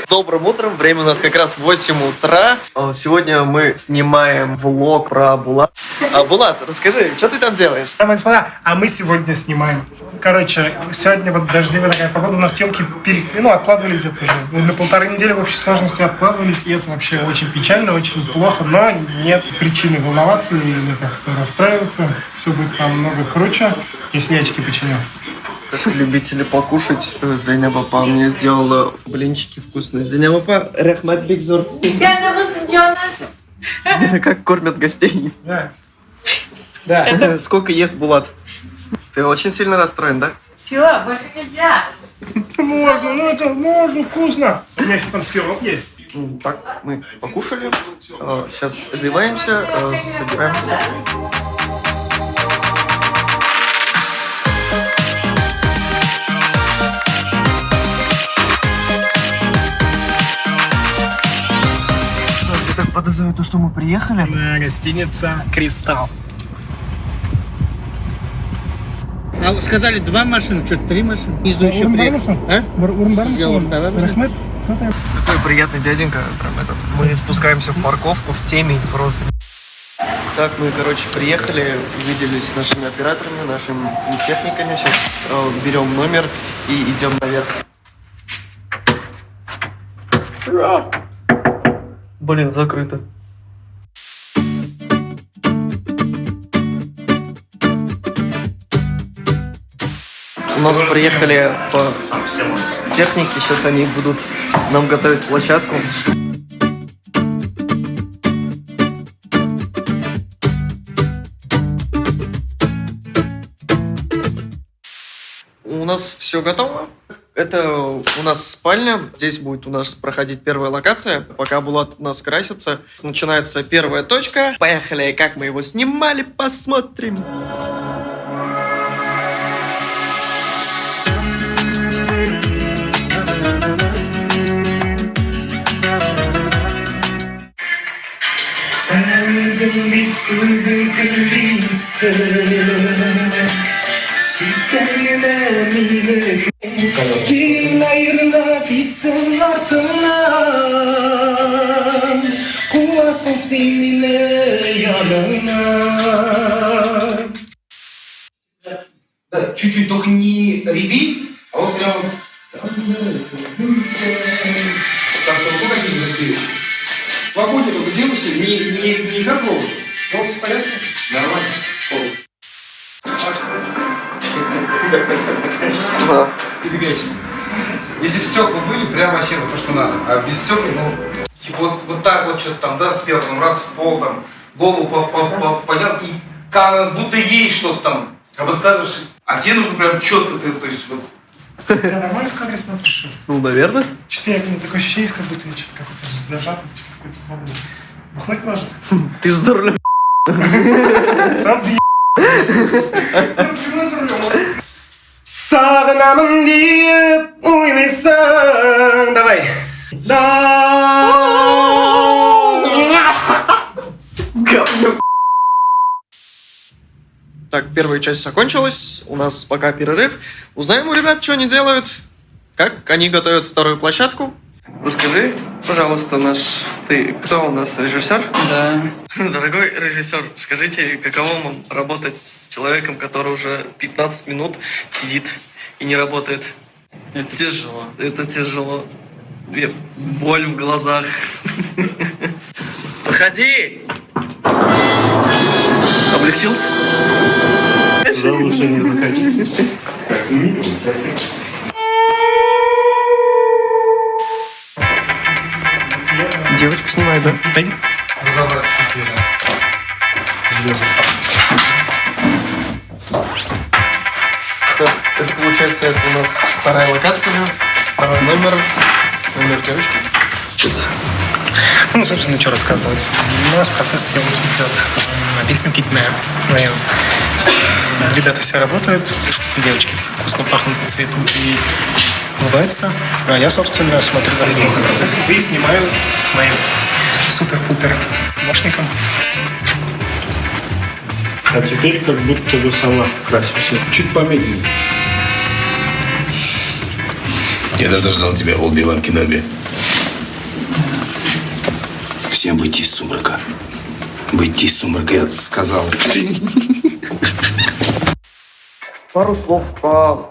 Добрым утром, время у нас как раз 8 утра. Сегодня мы снимаем влог про Булат. Булат, расскажи, что ты там делаешь? Дамы и господа, а мы сегодня снимаем. Короче, сегодня вот дождливая такая погода, у нас съемки откладывались это уже. На 1,5 недели в общей сложности откладывались, и это вообще очень печально, очень плохо, но нет причины волноваться или как-то расстраиваться. Все будет намного круче, если я очки починю. Как любители покушать, Зайнаб апа мне сделала блинчики вкусные. Зайнаб апа, рахмат бигзор. Как кормят гостей. Да. Сколько ест Булат? Ты очень сильно расстроен, да? Все, больше нельзя. Можно, ну это можно, вкусно. У меня еще там сироп есть. Так, мы покушали. Сейчас одеваемся, собираемся. Я так подозреваю, то, что мы приехали. На гостиница «Кристалл». А сказали 2 машины, что 3 машины? Внизу еще приехали. Рахмет, что ты? Такой приятный дяденька, прям этот. Мы спускаемся в парковку, в темень просто. Так, мы, короче, приехали, увиделись с нашими операторами, нашими техниками. Сейчас берем номер и идем наверх. Блин, закрыто. У нас приехали по технике, сейчас они будут нам готовить площадку. У нас все готово. Это у нас спальня. Здесь будет у нас проходить первая локация. Пока Булат у нас красится, начинается первая точка. Поехали, как мы его снимали, посмотрим. Да, чуть-чуть, только не реви, а вот прям... Так, ну какие такие? Свободнее только делайся, не как ровно. Вот в порядке? Нормально. Перебегаешься. Если стекла были, прям вообще то, что надо. А без стекла, ну, типа вот так вот что-то там, да, сверху, там, раз в пол, там, голову поднял, и как будто ей что-то там, а высказываешь, а тебе нужно прям четко, то есть вот. Я нормально в кадре смотришь? Ну, наверное. Что-то я такое ощущение, как будто я что-то какой-то зажатый, что-то какой-то свободный. Бухнуть может? Ты же за рулем. Сам ты за рулем. Сағынамын деп ойлайсың. Давай. Так, первая часть закончилась. У нас пока перерыв. Узнаем у ребят, что они делают. Как они готовят вторую площадку. Расскажи, пожалуйста, ты кто у нас, режиссер? Да. Дорогой режиссер, скажите, каково вам работать с человеком, который уже 15 минут сидит и не работает? Это тяжело. Это тяжело. Боль в глазах. Выходи! Облегчился? Да лучше не заходи. Девочку снимает, да? Пойди. Так, это получается, это у нас вторая локация, второй номер девочки. Ну, собственно, что рассказывать. У нас процесс съемки идет на песню Keep Me вдвоем. Ребята все работают, девочки все вкусно пахнут, цветут и улыбаются. А я, собственно, смотрю за всем этим процессом и снимаю с моим супер-пупер помощником. А теперь как будто бы сама красишься. Чуть помедленнее. Я давно ждал тебя, Олби-Ван Кеноби. Всем выйти из сумрака. Выйти из сумрака, я сказал. Пару слов по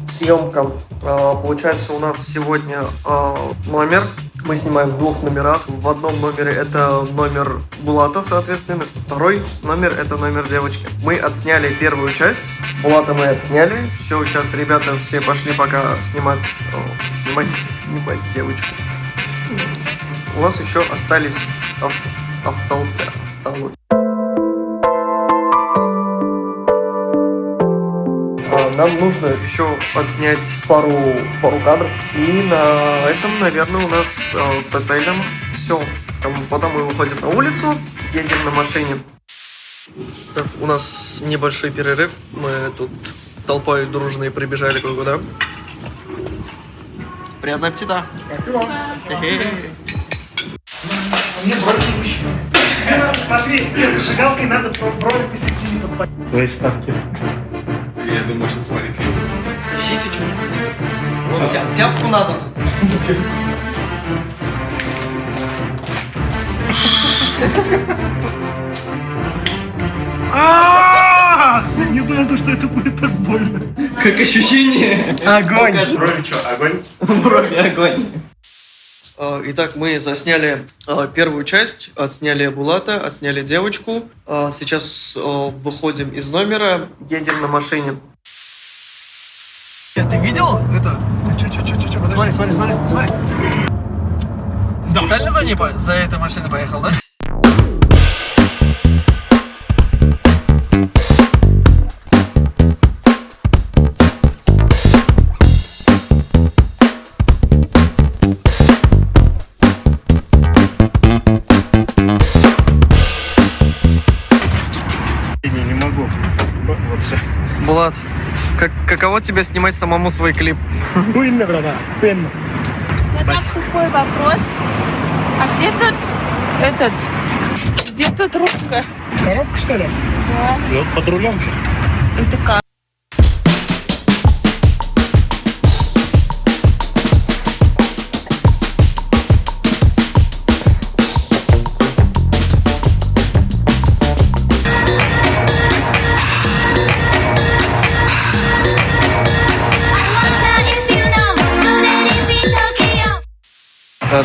съемкам. Получается, у нас сегодня номер. Мы снимаем в двух номерах. В одном номере это номер Булата, соответственно. Второй номер это номер девочки. Мы отсняли первую часть. Булата мы отсняли. Все, сейчас ребята все пошли пока снимать девочку. У нас еще осталось. Нам нужно еще отснять пару кадров. И на этом, наверное, у нас с отелем все. Потом мы выходим на улицу, едем на машине. Так, у нас небольшой перерыв. Мы тут толпой дружные прибежали куда-то. Приятного аппетита! Мне брови мужчина. Надо смотреть, нет, зажигалкой надо брови посередине. Твои ставки. Я думаю, что смотри клип. Ищите что-нибудь. Вот тяпку надо тут. Не думал, что это будет так больно. Как ощущение? Огонь! Брови что, огонь? Брови огонь. Итак, мы засняли первую часть, отсняли Булата, отсняли девочку. Сейчас выходим из номера, едем на машине. Ты видел это? Че, Смотри. Ты специально за этой машиной поехал, да? Не могу. Вот все. Булат, каково тебе снимать самому свой клип? Пыльно, брата, пыльно. У меня тупой вопрос. А где тут где тут ручка? Коробка, что ли? Да. Ну, вот под рулем же. Это как?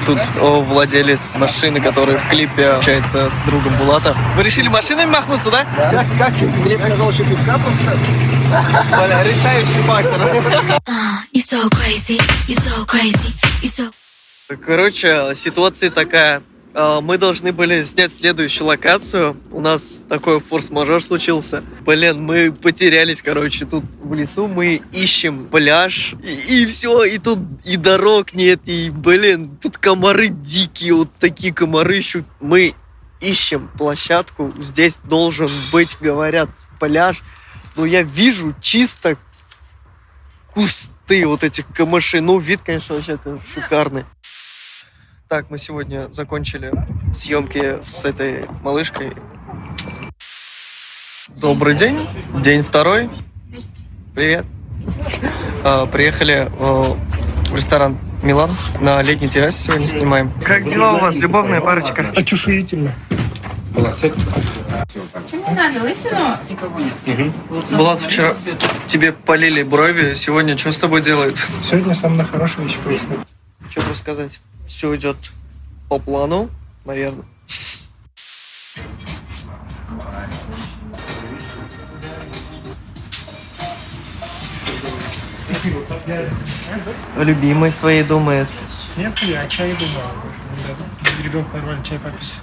Тут владелец машины, который в клипе общается с другом Булата. Вы решили машинами махнуться, да? Да. Как? Мне показалось, что пивка просто. Бля, решающий фактор. You're so crazy, you're so crazy, you're so... Короче, ситуация такая. Мы должны были снять следующую локацию. У нас такой форс-мажор случился. Блин, мы потерялись, короче, тут в лесу. Мы ищем пляж. И все, и тут и дорог нет. И, блин, тут комары дикие. Вот такие комары ищут. Мы ищем площадку. Здесь должен быть, говорят, пляж. Но я вижу чисто кусты вот этих камышей. Ну, вид, конечно, вообще шикарный. Так, мы сегодня закончили съемки с этой малышкой. Добрый день. День второй. Привет. Приехали в ресторан «Милан». На летней террасе сегодня снимаем. Как дела у вас, любовная парочка? Очушительно. Что мне надо? Лысину? Булат, вчера тебе полили брови. Сегодня что с тобой делают? Сегодня самое хорошее вещи происходит. Что рассказать? Все идет по плану, наверное. Любимой своей думает. Нет, я чай думал. Ребенку нормально чай попить.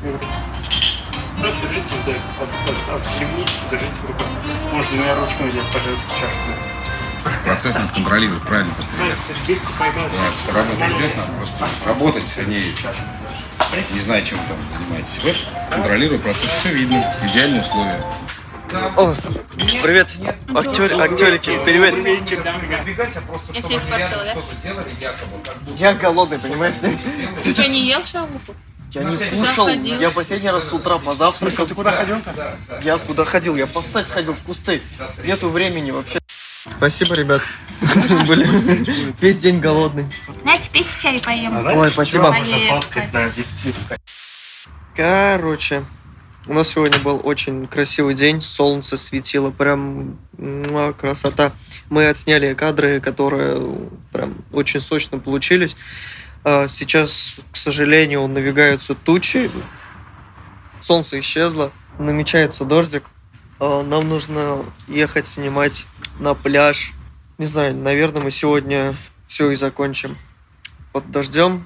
Просто держите отхлебнуть, держите в руках. Можно меня ручкой взять, пожалуйста, чашку. Процесс надо контролировать, правильно поставить. Сергейку поймал. Работа идет, надо просто работать, а не знаю, чем вы там занимаетесь. Вот, контролирую процесс, все видно, идеальные условия. О, привет, актерики, привет. Я все испортила, да? Я голодный, понимаешь? Ты что, не ел шавуху? Я не кушал, ходил? я последний раз с утра позавтракал. Ты куда ходил-то? Я куда ходил? Я поссать сходил в кусты. Нету времени вообще. Спасибо, ребят. Блин, весь день голодный. Знаете, пейте чай поем. Ой, спасибо. Можно фоткать на объектив. Короче, у нас сегодня был очень красивый день, солнце светило, прям красота. Мы отсняли кадры, которые прям очень сочно получились. Сейчас, к сожалению, навигаются тучи, солнце исчезло, намечается дождик. Нам нужно ехать снимать на пляж. Не знаю, наверное, мы сегодня все и закончим под дождем,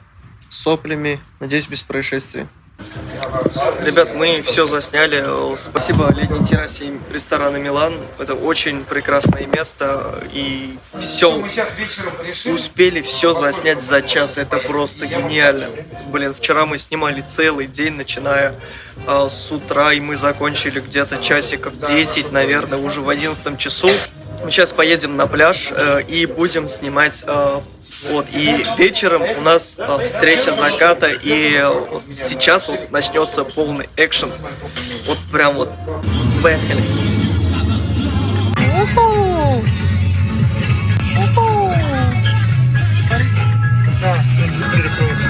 соплями, надеюсь, без происшествий. Ребят, мы все засняли. Спасибо летней террасе ресторана «Милан». Это очень прекрасное место. И все Мы сейчас вечером решим. успели все заснять за час. Это просто гениально. Блин, вчера мы снимали целый день, начиная с утра. И мы закончили где-то часиков 10, наверное, уже в 11 часу. Мы сейчас поедем на пляж и будем снимать... Вот, и вечером у нас встреча заката, и сейчас вот начнется полный экшен. Вот прям вот. Поехали. Уху! Уху! Да, здесь перекроется.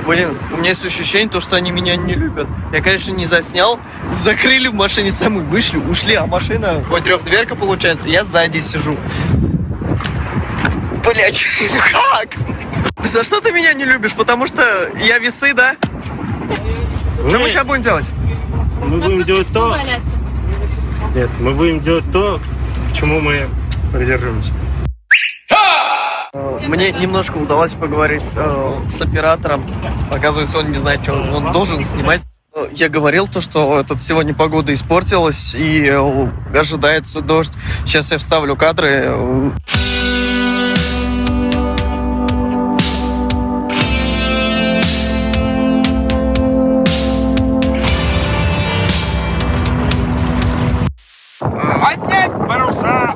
Блин, у меня есть ощущение, то, что они меня не любят. Я, конечно, не заснял. Закрыли в машине, сами вышли, ушли, а машина, вот трехдверка получается, я сзади сижу. Блять, как? За что ты меня не любишь? Потому что я весы, да? Что мы сейчас будем делать? Мы будем делать то... Валяться. Нет, мы будем делать то, к чему мы придерживаемся. Мне немножко удалось поговорить с оператором. Оказывается, он не знает, что он должен снимать. Я говорил то, что сегодня погода испортилась и ожидается дождь. Сейчас я вставлю кадры. Поднять паруса,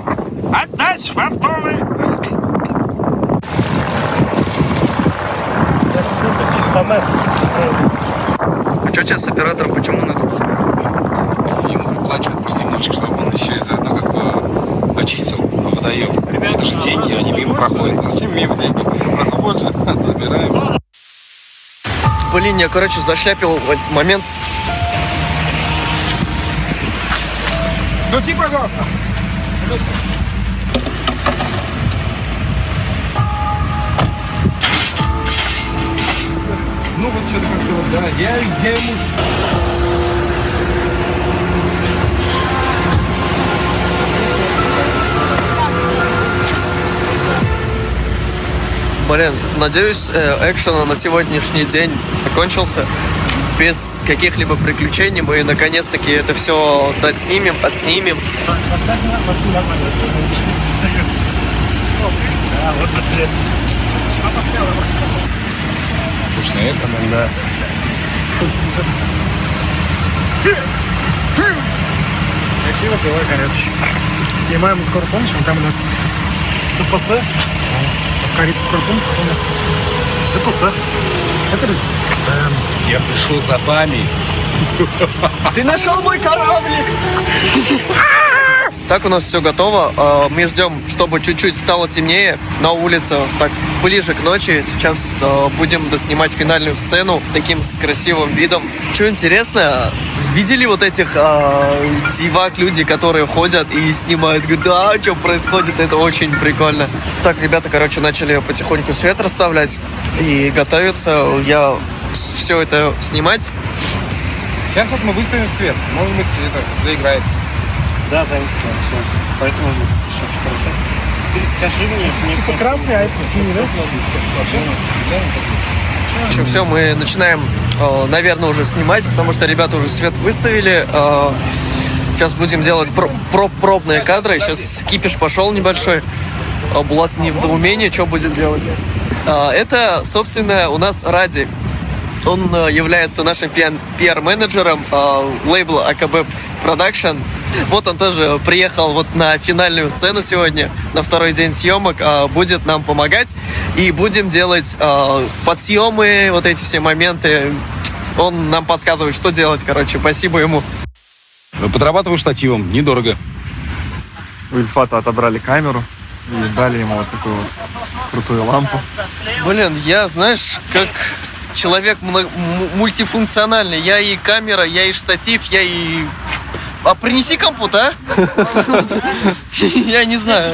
отдать швартовы. А что у тебя с оператором? Почему он Ему выплачивают просто немножечко, чтобы он еще и заодно как бы очистил водоем. Это же деньги, они мимо проходят. Зачем мимо деньги? Проходят же, забираем. Блин, я, короче, зашляпил в этот момент. Включи, пожалуйста. Ну вот что-то как-то вот, да, я ему... Блин, надеюсь, экшен на сегодняшний день закончился. Без каких-либо приключений мы наконец-таки это все доснимем, отснимем. Слушай, на этом, да. Какие вот дела, короче. Снимаем мы скоро помнишь, там у нас ДПС. Скорее скоро помнишь, у нас ДПС. Это же... Я пришел за вами. Ты нашел мой кораблик! Так у нас все готово. Мы ждем, чтобы чуть-чуть стало темнее на улице, так ближе к ночи. Сейчас будем доснимать финальную сцену таким с красивым видом. Что интересно, видели вот этих зевак, люди, которые ходят и снимают? Говорят, да, что происходит, это очень прикольно. Так, ребята, короче, начали потихоньку свет расставлять и готовятся. Я все это снимать. Сейчас вот мы выставим свет. Может быть, это заиграет. Да, да, все. Поэтому все хорошо. Ты скажи мне... Типа красный, а это синий, да? Все, мы начинаем, наверное, уже снимать, потому что ребята уже свет выставили. Сейчас будем делать пробные кадры. Сейчас кипиш пошел небольшой. Булат не в недоумении, что будет делать. Это, собственно, у нас Ради. Он является нашим PR-менеджером лейбла АКБ Production. Вот он тоже приехал вот на финальную сцену сегодня, на второй день съемок, будет нам помогать. И будем делать подсъемы, вот эти все моменты. Он нам подсказывает, что делать, короче. Спасибо ему. Подрабатываю штативом, недорого. У Ильфата отобрали камеру. И дали ему вот такую вот крутую лампу. Блин, я, знаешь, как человек мультифункциональный. Я и камера, я и штатив, я и... А принеси компот, а? Я не знаю.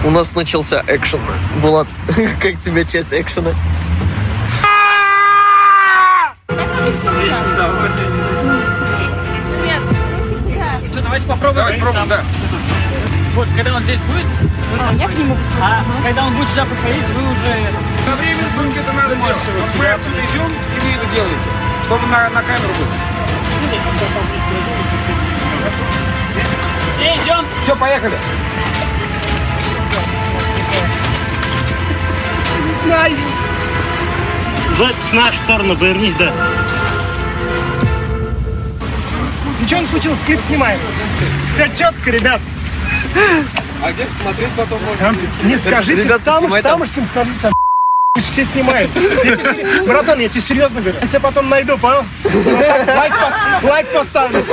У нас начался экшен. Булат, как тебе часть экшена? Давайте попробуем. Давайте пробуем, да. Вот, когда он здесь будет, я к нему. А когда он будет сюда подходить, вы уже... На время думки это надо делать. Вот мы отсюда идем, и вы это делаете. Чтобы на камеру было. Все идем. Все, поехали. Не знаю. В нашу сторону повернись, да. Ничего не случилось, клип снимаем. Все четко, ребят. А где посмотреть потом Там, нет, скажите, ребята, там снимай там. скажите, пусть все снимают. Братан, я тебе серьезно говорю. Я тебя потом найду, понял? Лайк поставлю.